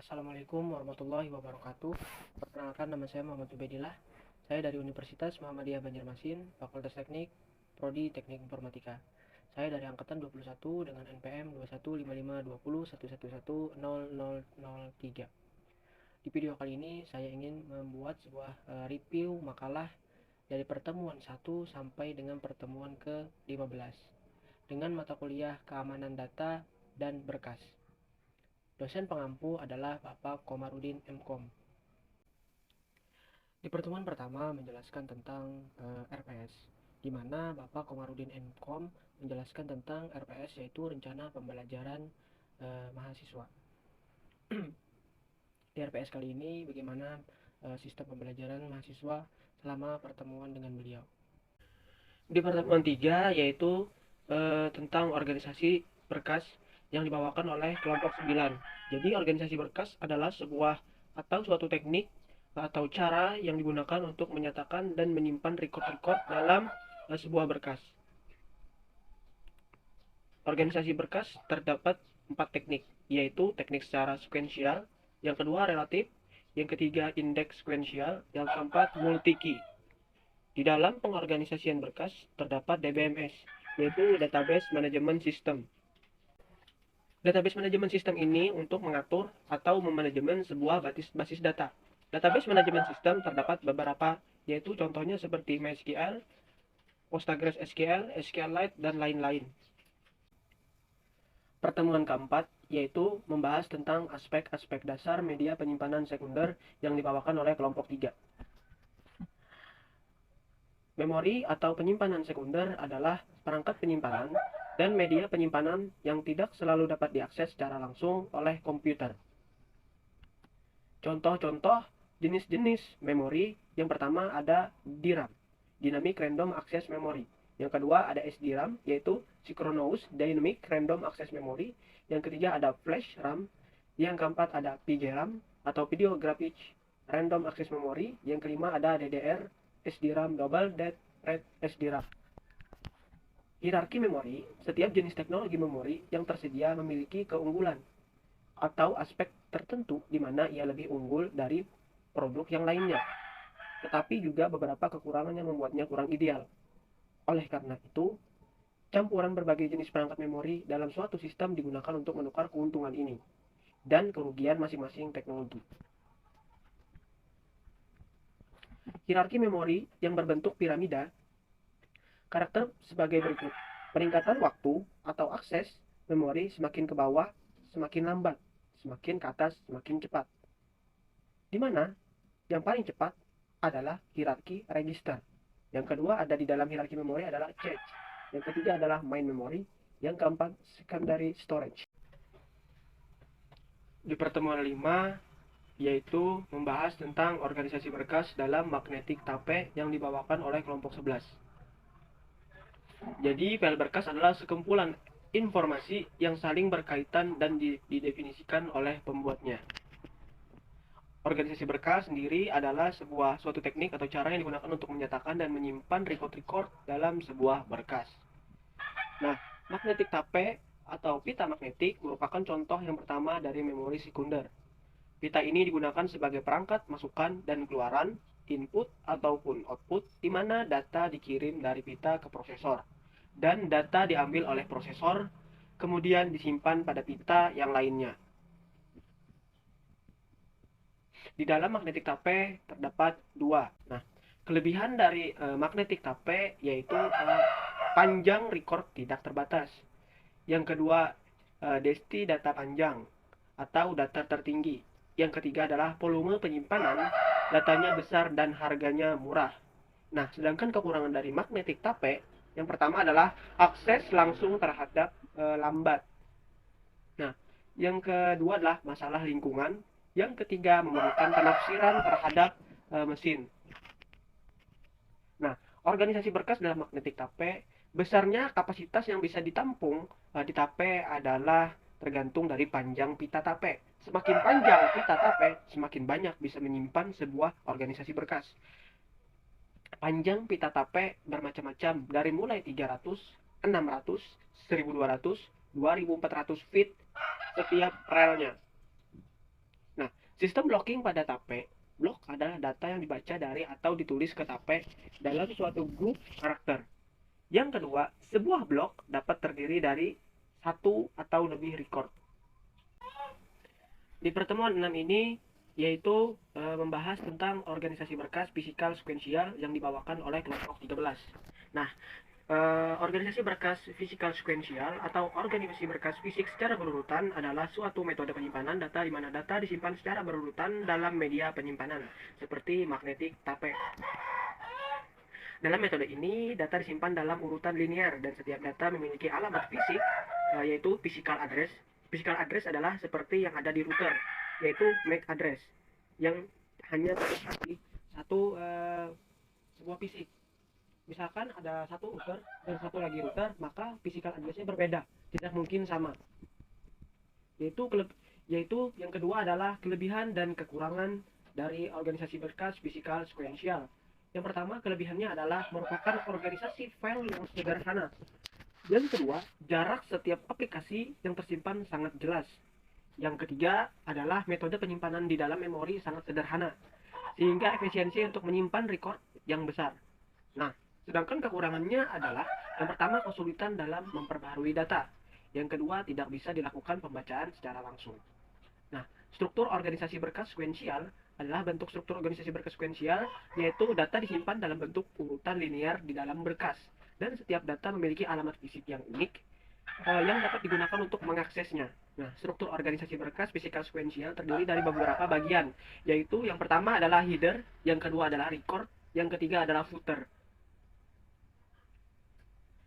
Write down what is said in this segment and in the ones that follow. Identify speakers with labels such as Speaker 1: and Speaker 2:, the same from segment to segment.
Speaker 1: Assalamualaikum warahmatullahi wabarakatuh. Perkenalkan, nama saya Muhammad Ubedillah. Saya dari Universitas Muhammadiyah Banjarmasin, Fakultas Teknik, Prodi Teknik Informatika. Saya dari angkatan 21 dengan NPM 21552011110003. Di video kali ini saya ingin membuat sebuah review makalah dari pertemuan 1 sampai dengan pertemuan ke-15 dengan mata kuliah Keamanan Data dan Berkas. Dosen pengampu adalah Bapak Komarudin M.Com. Di pertemuan pertama menjelaskan tentang RPS, di mana Bapak Komarudin M.Com menjelaskan tentang RPS, yaitu Rencana Pembelajaran Mahasiswa. Di RPS kali ini bagaimana sistem pembelajaran mahasiswa selama pertemuan dengan beliau. Di pertemuan 3 yaitu tentang organisasi berkas yang dibawakan oleh kelompok 9. Jadi organisasi berkas adalah sebuah atau suatu teknik atau cara yang digunakan untuk menyatakan dan menyimpan record-record dalam sebuah berkas. Organisasi berkas terdapat 4 teknik, yaitu teknik secara sekuensial, yang kedua relatif, yang ketiga indeks sekuensial, yang keempat multi-key. Di dalam pengorganisasian berkas terdapat DBMS, yaitu Database Management System. Database Management System ini untuk mengatur atau memanajemen sebuah basis data. Database Management System terdapat beberapa, yaitu contohnya seperti MySQL, PostgreSQL, SQLite, dan lain-lain. Pertemuan keempat yaitu membahas tentang aspek-aspek dasar media penyimpanan sekunder yang dibawakan oleh kelompok 3. Memori atau penyimpanan sekunder adalah perangkat penyimpanan dan media penyimpanan yang tidak selalu dapat diakses secara langsung oleh komputer. Contoh-contoh jenis-jenis memori, yang pertama ada DRAM, Dynamic Random Access Memory. Yang kedua ada SDRAM, yaitu Synchronous Dynamic Random Access Memory. Yang ketiga ada Flash RAM. Yang keempat ada PGRAM atau Video Graphic Random Access Memory. Yang kelima ada DDR, SDRAM, Double Dead Red SDRAM. Hierarki memori, setiap jenis teknologi memori yang tersedia memiliki keunggulan atau aspek tertentu di mana ia lebih unggul dari produk yang lainnya. Tetapi juga beberapa kekurangan yang membuatnya kurang ideal. Oleh karena itu, campuran berbagai jenis perangkat memori dalam suatu sistem digunakan untuk menukar keuntungan ini dan kerugian masing-masing teknologi. Hierarki memori yang berbentuk piramida karakter sebagai berikut. Peningkatan waktu atau akses memori semakin ke bawah semakin lambat, semakin ke atas semakin cepat. Di mana yang paling cepat adalah hierarki register. Yang kedua ada di dalam hierarki memori adalah cache. Yang ketiga adalah main memory. Yang keempat secondary storage. Di pertemuan 5 yaitu membahas tentang organisasi berkas dalam magnetic tape yang dibawakan oleh kelompok 11. Jadi file berkas adalah sekumpulan informasi yang saling berkaitan dan didefinisikan oleh pembuatnya. Organisasi berkas sendiri adalah suatu teknik atau cara yang digunakan untuk menyatakan dan menyimpan record-record dalam sebuah berkas. Nah, magnetic tape atau pita magnetik merupakan contoh yang pertama dari memori sekunder. Pita ini digunakan sebagai perangkat masukan dan keluaran, input ataupun output, di mana data dikirim dari pita ke prosesor, dan data diambil oleh prosesor, kemudian disimpan pada pita yang lainnya. Di dalam magnetic tape terdapat dua. Nah, kelebihan dari magnetic tape yaitu panjang record tidak terbatas. Yang kedua, density data panjang atau data tertinggi. Yang ketiga adalah volume penyimpanan, datanya besar dan harganya murah. Nah, sedangkan kekurangan dari magnetic tape yang pertama adalah akses langsung terhadap lambat. Nah, yang kedua adalah masalah lingkungan. Yang ketiga memerlukan penafsiran terhadap mesin. Nah, organisasi berkas dalam magnetic tape, besarnya kapasitas yang bisa ditampung di tape adalah tergantung dari panjang pita tape. Semakin panjang pita tape, semakin banyak bisa menyimpan sebuah organisasi berkas. Panjang pita tape bermacam-macam, dari mulai 300, 600, 1200, 2400 feet setiap relnya. Sistem blocking pada tape. Blok adalah data yang dibaca dari atau ditulis ke tape dalam suatu grup karakter. Yang kedua, sebuah blok dapat terdiri dari satu atau lebih record. Di pertemuan 6 ini yaitu membahas tentang organisasi berkas fisikal sekuensial yang dibawakan oleh kelompok 13. Nah, organisasi berkas fisikal sekuensial atau organisasi berkas fisik secara berurutan adalah suatu metode penyimpanan data di mana data disimpan secara berurutan dalam media penyimpanan seperti magnetik tape. Dalam metode ini, data disimpan dalam urutan linear dan setiap data memiliki alamat fisik, yaitu physical address. Physical address adalah seperti yang ada di router, yaitu MAC address, yang hanya terletak di satu sebuah fisik. Misalkan ada satu router dan satu lagi router, maka physical address-nya berbeda, tidak mungkin sama. Yaitu yang kedua adalah kelebihan dan kekurangan dari organisasi berkas fisikal sekuensial. Yang pertama, kelebihannya adalah merupakan organisasi file yang sederhana. Yang kedua, jarak setiap aplikasi yang tersimpan sangat jelas. Yang ketiga adalah metode penyimpanan di dalam memori sangat sederhana, sehingga efisiensi untuk menyimpan record yang besar. Nah, sedangkan kekurangannya adalah yang pertama, kesulitan dalam memperbaharui data. Yang kedua, tidak bisa dilakukan pembacaan secara langsung. Nah, struktur organisasi berkas sekuensial adalah bentuk struktur organisasi berkas sekuensial, yaitu data disimpan dalam bentuk urutan linear di dalam berkas, dan setiap data memiliki alamat fisik yang unik yang dapat digunakan untuk mengaksesnya. Nah, struktur organisasi berkas fisikal sekuensial terdiri dari beberapa bagian, yaitu yang pertama adalah header, yang kedua adalah record, yang ketiga adalah footer.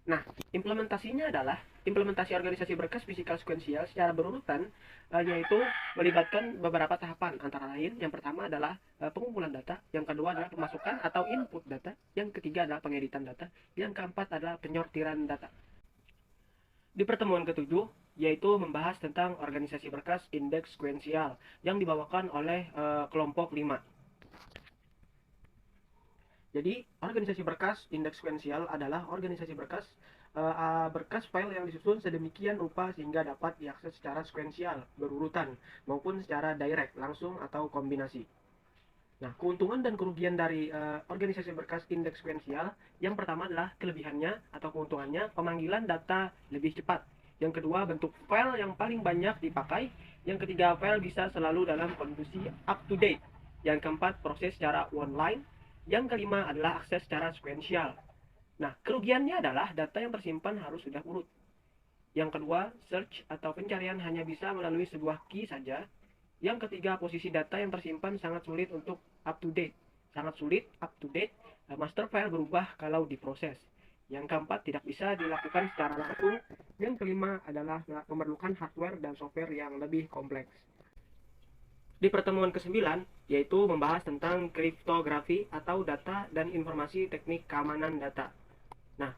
Speaker 1: Nah, implementasinya adalah implementasi organisasi berkas fisikal sekuensial secara berurutan, yaitu melibatkan beberapa tahapan, antara lain yang pertama adalah pengumpulan data, yang kedua adalah pemasukan atau input data, yang ketiga adalah pengeditan data, yang keempat adalah penyortiran data. Di pertemuan ketujuh, yaitu membahas tentang organisasi berkas indeks sekuensial yang dibawakan oleh kelompok 5. Jadi, organisasi berkas indeks sekuensial adalah organisasi berkas file yang disusun sedemikian rupa sehingga dapat diakses secara sekuensial, berurutan, maupun secara direct, langsung atau kombinasi. Nah, keuntungan dan kerugian dari organisasi berkas indeks sekuensial, yang pertama adalah kelebihannya atau keuntungannya, pemanggilan data lebih cepat. Yang kedua, bentuk file yang paling banyak dipakai. Yang ketiga, file bisa selalu dalam kondisi up to date. Yang keempat, proses secara online. Yang kelima adalah akses secara sekuensial. Nah, kerugiannya adalah data yang tersimpan harus sudah urut. Yang kedua, search atau pencarian hanya bisa melalui sebuah key saja. Yang ketiga, posisi data yang tersimpan sangat sulit untuk up to date. Sangat sulit up to date, master file berubah kalau diproses. Yang keempat, tidak bisa dilakukan secara langsung. Yang kelima adalah memerlukan hardware dan software yang lebih kompleks. Di pertemuan ke-9, yaitu membahas tentang kriptografi atau data dan informasi teknik keamanan data. Nah,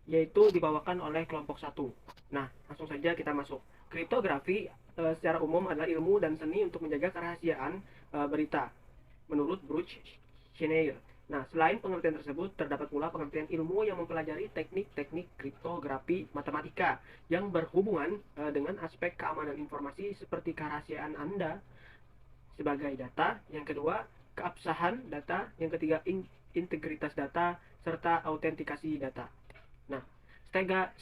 Speaker 1: yaitu dibawakan oleh kelompok 1. Nah, langsung saja kita masuk. Kriptografi secara umum adalah ilmu dan seni untuk menjaga kerahasiaan berita, menurut Bruce Schneier. Nah, selain pengertian tersebut, terdapat pula pengertian ilmu yang mempelajari teknik-teknik kriptografi matematika yang berhubungan dengan aspek keamanan informasi seperti kerahasiaan Anda sebagai data, yang kedua keabsahan data, yang ketiga integritas data, serta autentikasi data. Nah,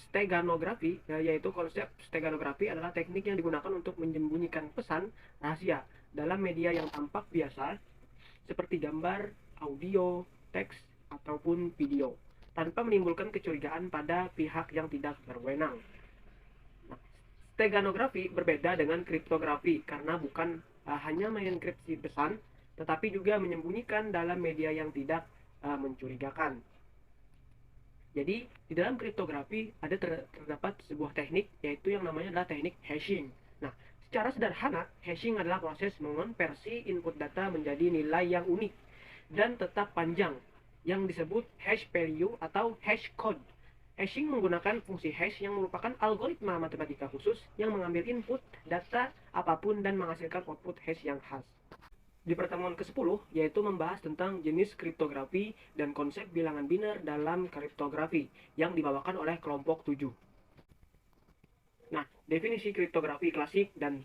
Speaker 1: steganografi, yaitu konsep steganografi adalah teknik yang digunakan untuk menyembunyikan pesan rahasia dalam media yang tampak biasa seperti gambar, audio, teks, ataupun video tanpa menimbulkan kecurigaan pada pihak yang tidak berwenang. Nah, steganografi berbeda dengan kriptografi karena bukan hanya mengenkripsi pesan, tetapi juga menyembunyikan dalam media yang tidak mencurigakan. Jadi, di dalam kriptografi ada terdapat sebuah teknik, yaitu yang namanya adalah teknik hashing. Nah, secara sederhana, hashing adalah proses mengonversi input data menjadi nilai yang unik dan tetap panjang, yang disebut hash value atau hash code. Hashing menggunakan fungsi hash yang merupakan algoritma matematika khusus yang mengambil input data apapun dan menghasilkan output hash yang khas. Di pertemuan ke-10, yaitu membahas tentang jenis kriptografi dan konsep bilangan biner dalam kriptografi yang dibawakan oleh kelompok 7. Nah, definisi kriptografi klasik dan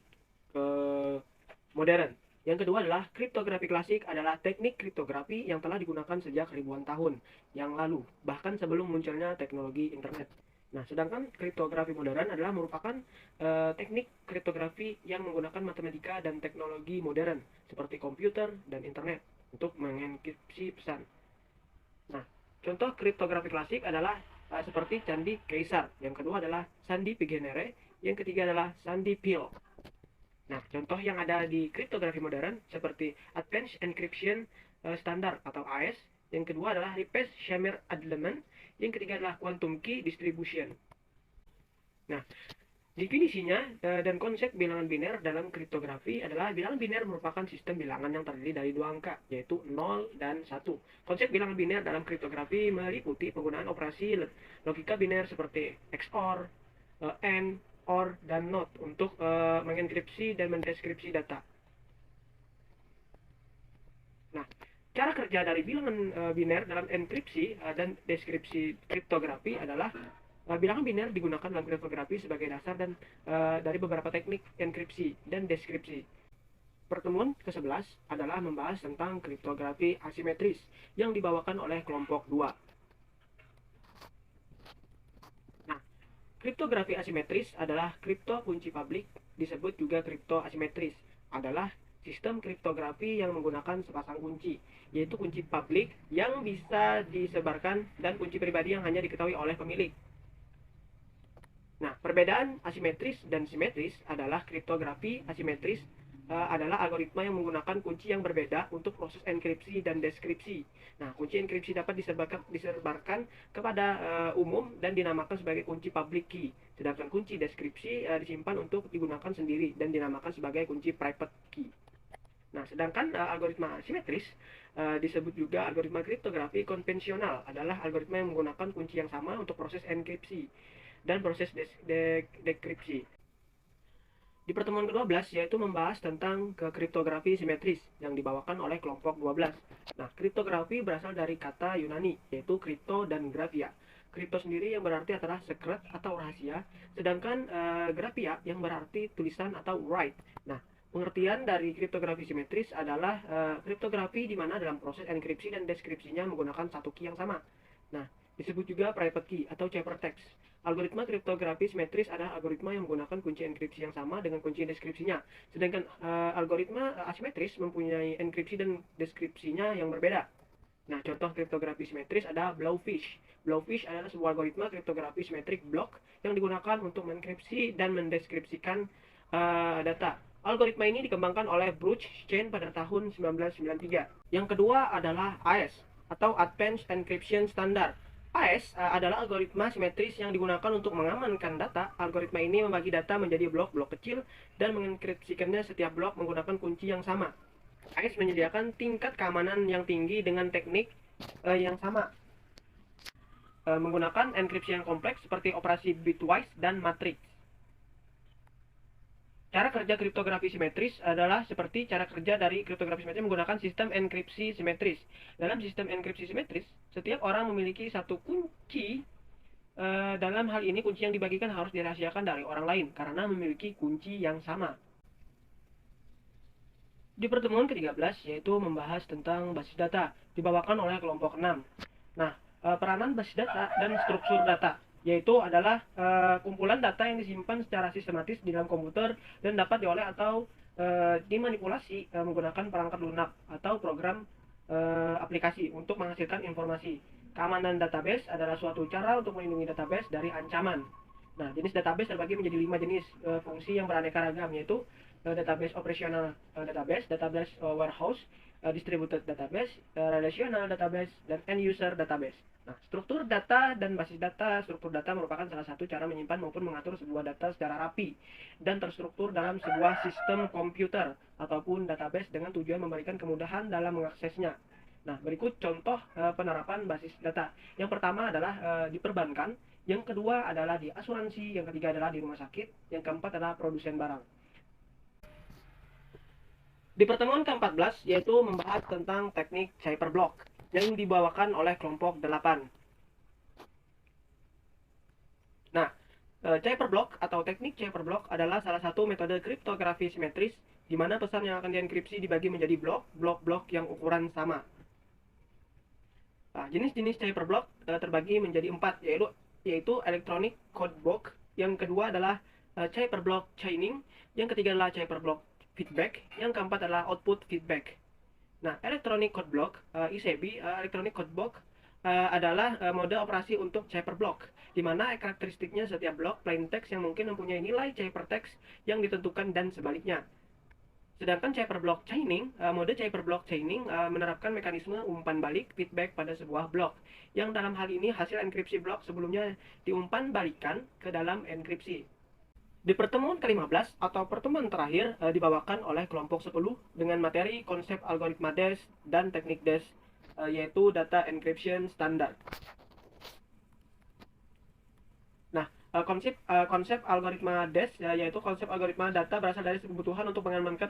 Speaker 1: modern. Yang kedua adalah kriptografi klasik adalah teknik kriptografi yang telah digunakan sejak ribuan tahun yang lalu, bahkan sebelum munculnya teknologi internet. Nah, sedangkan kriptografi modern adalah merupakan teknik kriptografi yang menggunakan matematika dan teknologi modern seperti komputer dan internet untuk mengenkripsi pesan. Nah, contoh kriptografi klasik adalah seperti Candi Kaisar. Yang kedua adalah Sandi Pigenere. Yang ketiga adalah Sandi Pil. Nah, contoh yang ada di kriptografi modern seperti Advanced Encryption Standard atau AES. Yang kedua adalah Repeat-Shamir-Adleman. Yang ketiga adalah Quantum Key Distribution. Nah, definisinya dan konsep bilangan biner dalam kriptografi adalah bilangan biner merupakan sistem bilangan yang terdiri dari dua angka, yaitu 0 dan 1. Konsep bilangan biner dalam kriptografi meliputi penggunaan operasi logika biner seperti XOR, AND, OR, dan NOT untuk mengenkripsi dan mendeskripsi data. Nah, cara kerja dari bilangan biner dalam enkripsi dan deskripsi kriptografi adalah bilangan biner digunakan dalam kriptografi sebagai dasar dan dari beberapa teknik enkripsi dan deskripsi. Pertemuan ke-11 adalah membahas tentang kriptografi asimetris yang dibawakan oleh kelompok 2. Nah, kriptografi asimetris adalah kripto kunci publik, disebut juga kripto asimetris, adalah sistem kriptografi yang menggunakan sepasang kunci, yaitu kunci publik yang bisa disebarkan dan kunci pribadi yang hanya diketahui oleh pemilik. Nah, perbedaan asimetris dan simetris adalah kriptografi asimetris adalah algoritma yang menggunakan kunci yang berbeda untuk proses enkripsi dan deskripsi. Nah, kunci enkripsi dapat disebarkan kepada umum dan dinamakan sebagai kunci public key. Sedangkan kunci deskripsi disimpan untuk digunakan sendiri dan dinamakan sebagai kunci private key. Nah, sedangkan algoritma asimetris disebut juga algoritma kriptografi konvensional adalah algoritma yang menggunakan kunci yang sama untuk proses enkripsi dan proses dekripsi. Di pertemuan ke-12 yaitu membahas tentang kriptografi simetris yang dibawakan oleh kelompok 12. Nah, kriptografi berasal dari kata Yunani yaitu kripto dan grafia. Kripto sendiri yang berarti adalah secret atau rahasia, sedangkan grafia yang berarti tulisan atau write. Nah, pengertian dari kriptografi simetris adalah kriptografi di mana dalam proses enkripsi dan deskripsinya menggunakan satu key yang sama. Nah, disebut juga private key atau ciphertext. Algoritma kriptografi simetris adalah algoritma yang menggunakan kunci enkripsi yang sama dengan kunci deskripsinya. Sedangkan algoritma asimetris mempunyai enkripsi dan deskripsinya yang berbeda. Nah, contoh kriptografi simetris ada Blowfish. Blowfish adalah sebuah algoritma kriptografi simetrik blok yang digunakan untuk menenkripsi dan mendeskripsikan data. Algoritma ini dikembangkan oleh Bruce Chen pada tahun 1993. Yang kedua adalah AES atau Advanced Encryption Standard. AES adalah algoritma simetris yang digunakan untuk mengamankan data. Algoritma ini membagi data menjadi blok-blok kecil dan mengenkripsikannya setiap blok menggunakan kunci yang sama. AES menyediakan tingkat keamanan yang tinggi dengan teknik yang sama, menggunakan enkripsi yang kompleks seperti operasi bitwise dan matrix. Cara kerja kriptografi simetris adalah seperti cara kerja dari kriptografi simetris menggunakan sistem enkripsi simetris. Dalam sistem enkripsi simetris, setiap orang memiliki satu kunci. Dalam hal ini, kunci yang dibagikan harus dirahasiakan dari orang lain karena memiliki kunci yang sama. Di pertemuan ke-13 yaitu membahas tentang basis data, dibawakan oleh kelompok 6. Nah, peranan basis data dan struktur data yaitu adalah kumpulan data yang disimpan secara sistematis di dalam komputer dan dapat diolah atau dimanipulasi menggunakan perangkat lunak atau program aplikasi untuk menghasilkan informasi. Keamanan database adalah suatu cara untuk melindungi database dari ancaman. Nah, jenis database terbagi menjadi 5 jenis fungsi yang beraneka ragam, yaitu database operational database, database warehouse, distributed database, relational database, dan end user database. Nah, struktur data dan basis data. Struktur data merupakan salah satu cara menyimpan maupun mengatur sebuah data secara rapi dan terstruktur dalam sebuah sistem komputer ataupun database dengan tujuan memberikan kemudahan dalam mengaksesnya. Nah, berikut contoh penerapan basis data. Yang pertama adalah di perbankan, yang kedua adalah di asuransi, yang ketiga adalah di rumah sakit, yang keempat adalah produsen barang. Di pertemuan ke-14 yaitu membahas tentang teknik cipherblock yang dibawakan oleh kelompok 8. Nah, cipherblock atau teknik cipherblock adalah salah satu metode kriptografi simetris di mana pesan yang akan dienkripsi dibagi menjadi blok-blok yang ukuran sama. Nah, jenis-jenis cipherblock terbagi menjadi 4, yaitu electronic code block, yang kedua adalah cipherblock chaining, yang ketiga adalah cipherblock feedback, yang keempat adalah output feedback. Nah, electronic code block (ECB), electronic code block adalah mode operasi untuk cipherblock, di mana karakteristiknya setiap blok plain text yang mungkin mempunyai nilai ciphertext yang ditentukan dan sebaliknya. Sedangkan cipherblock chaining, mode cipherblock chaining menerapkan mekanisme umpan balik feedback pada sebuah blok, yang dalam hal ini hasil enkripsi blok sebelumnya diumpan balikan ke dalam enkripsi. Di pertemuan ke-15 atau pertemuan terakhir dibawakan oleh kelompok 10 dengan materi konsep algoritma DES dan teknik DES, yaitu data encryption standard. Nah, konsep algoritma DES yaitu konsep algoritma data berasal dari kebutuhan untuk mengamankan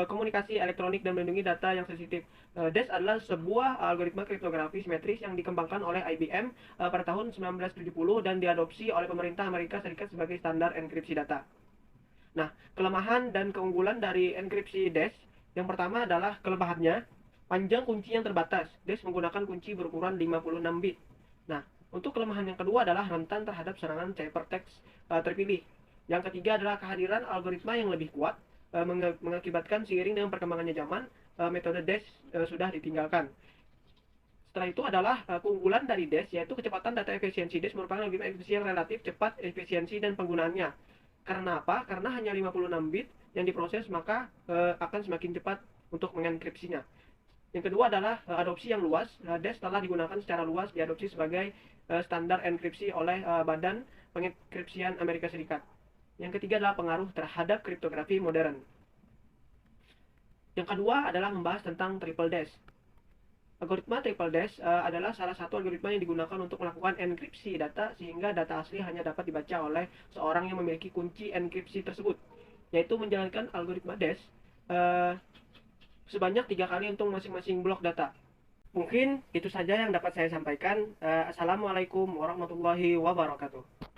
Speaker 1: komunikasi elektronik dan melindungi data yang sensitif. DES adalah sebuah algoritma kriptografi simetris yang dikembangkan oleh IBM pada tahun 1970 dan diadopsi oleh pemerintah Amerika Serikat sebagai standar enkripsi data. Nah, kelemahan dan keunggulan dari enkripsi DES, yang pertama adalah kelebihannya, panjang kunci yang terbatas. DES menggunakan kunci berukuran 56 bit. Nah, untuk kelemahan yang kedua adalah rentan terhadap serangan ciphertext terpilih. Yang ketiga adalah kehadiran algoritma yang lebih kuat mengakibatkan seiring dengan perkembangannya zaman, metode DES sudah ditinggalkan. Setelah itu adalah keunggulan dari DES, yaitu kecepatan data efisiensi. DES merupakan algoritma enkripsi yang relatif cepat efisiensi dan penggunaannya. Karena apa? Karena hanya 56 bit yang diproses, maka akan semakin cepat untuk mengenkripsinya. Yang kedua adalah adopsi yang luas. DES telah digunakan secara luas, diadopsi sebagai standar enkripsi oleh Badan Pengenkripsian Amerika Serikat. Yang ketiga adalah pengaruh terhadap kriptografi modern. Yang kedua adalah membahas tentang triple DES. Algoritma triple DES adalah salah satu algoritma yang digunakan untuk melakukan enkripsi data sehingga data asli hanya dapat dibaca oleh seorang yang memiliki kunci enkripsi tersebut, yaitu menjalankan algoritma DES sebanyak 3 kali untuk masing-masing blok data. Mungkin itu saja yang dapat saya sampaikan. Assalamualaikum warahmatullahi wabarakatuh.